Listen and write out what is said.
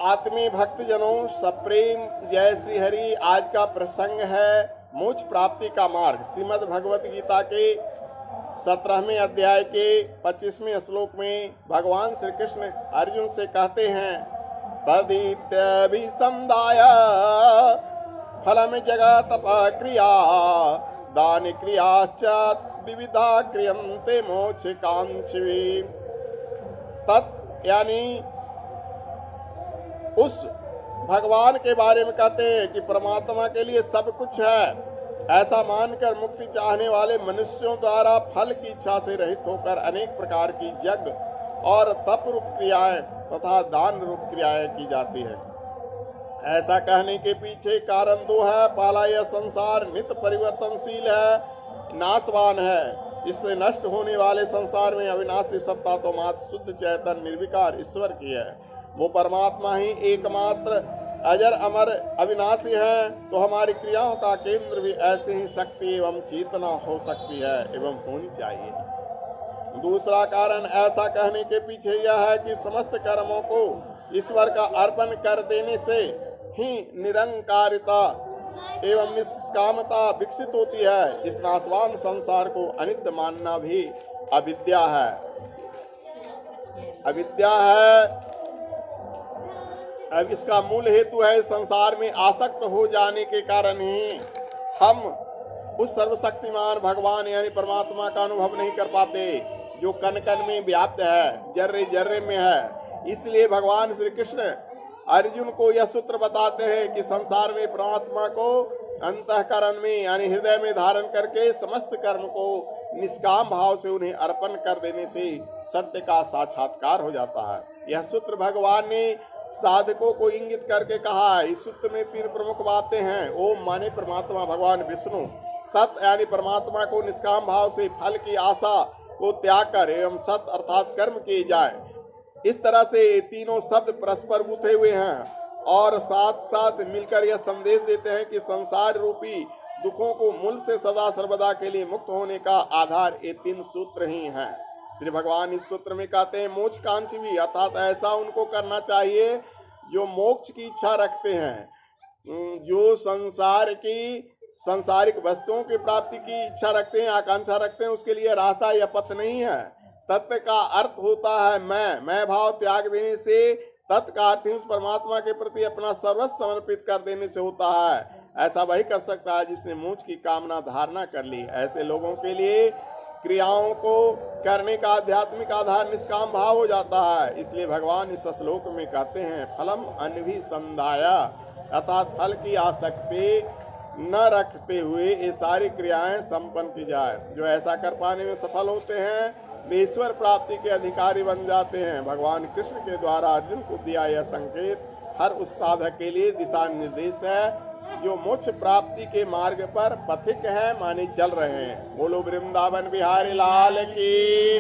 आत्मी भक्तजनों, सप्रेम जय श्री हरि। आज का प्रसंग है मोक्ष प्राप्ति का मार्ग। श्रीमद् भगवत गीता के 17वें अध्याय के 25वें श्लोक में भगवान श्री कृष्ण अर्जुन से कहते हैं, तदित्यभिसंधाय फलम जगत क्रिया दान क्रियाश्च विविधा क्रियन्ते मोक्ष कांक्षी। तत् यानी उस भगवान के बारे में कहते हैं कि परमात्मा के लिए सब कुछ है। ऐसा मानकर मुक्ति चाहने वाले मनुष्यों द्वारा फल की इच्छा से रहित होकर अनेक प्रकार की यज्ञ और तप रूप क्रियाएं तथा दान रूप क्रियाएं की जाती है। ऐसा कहने के पीछे कारण दो है। पहला, यह संसार नित्य परिवर्तनशील है, नाशवान है। इससे नष्ट होने वाले संसार में अविनाशी सत्ता तो मात्र शुद्ध चैतन्य निर्विकार ईश्वर की है। वो परमात्मा ही एकमात्र अजर अमर अविनाशी है। तो हमारी क्रियाओं का केंद्र भी ऐसे ही शक्ति एवं चेतना हो सकती है एवं होनी चाहिए। दूसरा कारण ऐसा कहने के पीछे यह है कि समस्त कर्मों को ईश्वर का अर्पण कर देने से ही निरंकारिता एवं निष्कामता विकसित होती है। इस नाशवान संसार को अनित्य मानना भी अविद्या है। अविद्या है। अब इसका मूल हेतु है संसार में आसक्त हो जाने के कारण ही हम उस सर्वशक्तिमान भगवान यानी परमात्मा का अनुभव नहीं कर पाते, जो कण कण में व्याप्त है, जर्रे जर्रे में है। इसलिए भगवान श्री कृष्ण अर्जुन को यह सूत्र बताते हैं कि संसार में परमात्मा को अंतःकरण में यानी हृदय में धारण करके समस्त कर्म को निष्काम भाव से उन्हें अर्पण कर देने से सत्य का साक्षात्कार हो जाता है। यह सूत्र भगवान ने साधकों को इंगित करके कहा है। इस सूत्र में 3 प्रमुख बातें हैं। ओम माने परमात्मा भगवान विष्णु, तत् यानी परमात्मा को निष्काम भाव से फल की आशा को त्याग कर एवं सत अर्थात कर्म किए जाए। इस तरह से ये तीनों शब्द परस्पर गुथे हुए हैं और साथ साथ मिलकर यह संदेश देते हैं कि संसार रूपी दुखों को मूल से सदा सर्वदा के लिए मुक्त होने का आधार ये 3 सूत्र ही हैं। श्री भगवान इस सूत्र में कहते हैं मोक्ष कांक्षी भी, अर्थात ऐसा उनको करना चाहिए जो मोक्ष की इच्छा रखते हैं, जो संसार की सांसारिक वस्तुओं की प्राप्ति की इच्छा रखते हैं, आकांक्षा रखते हैं। उसके लिए रास्ता या पथ नहीं है। तत्व का अर्थ होता है मैं भाव त्याग देने से, तत्व का अर्थ उस परमात्मा के प्रति अपना सर्वस्व समर्पित कर देने से होता है। ऐसा वही कर सकता है जिसने मोक्ष की कामना धारणा कर ली। ऐसे लोगों के लिए क्रियाओं को करने का आध्यात्मिक आधार निष्काम भाव हो जाता है। इसलिए भगवान इस श्लोक में कहते हैं, फलम अनभिसंधाया, अर्थात फल की आसक्ति न रखते हुए ये सारी क्रियाएं संपन्न की जाए। जो ऐसा कर पाने में सफल होते हैं वे ईश्वर प्राप्ति के अधिकारी बन जाते हैं। भगवान कृष्ण के द्वारा अर्जुन को दिया यह संकेत हर उस साधक के लिए दिशा निर्देश है जो मोक्ष प्राप्ति के मार्ग पर पथिक है, माने चल रहे हैं। बोलो वृंदावन बिहारी लाल की।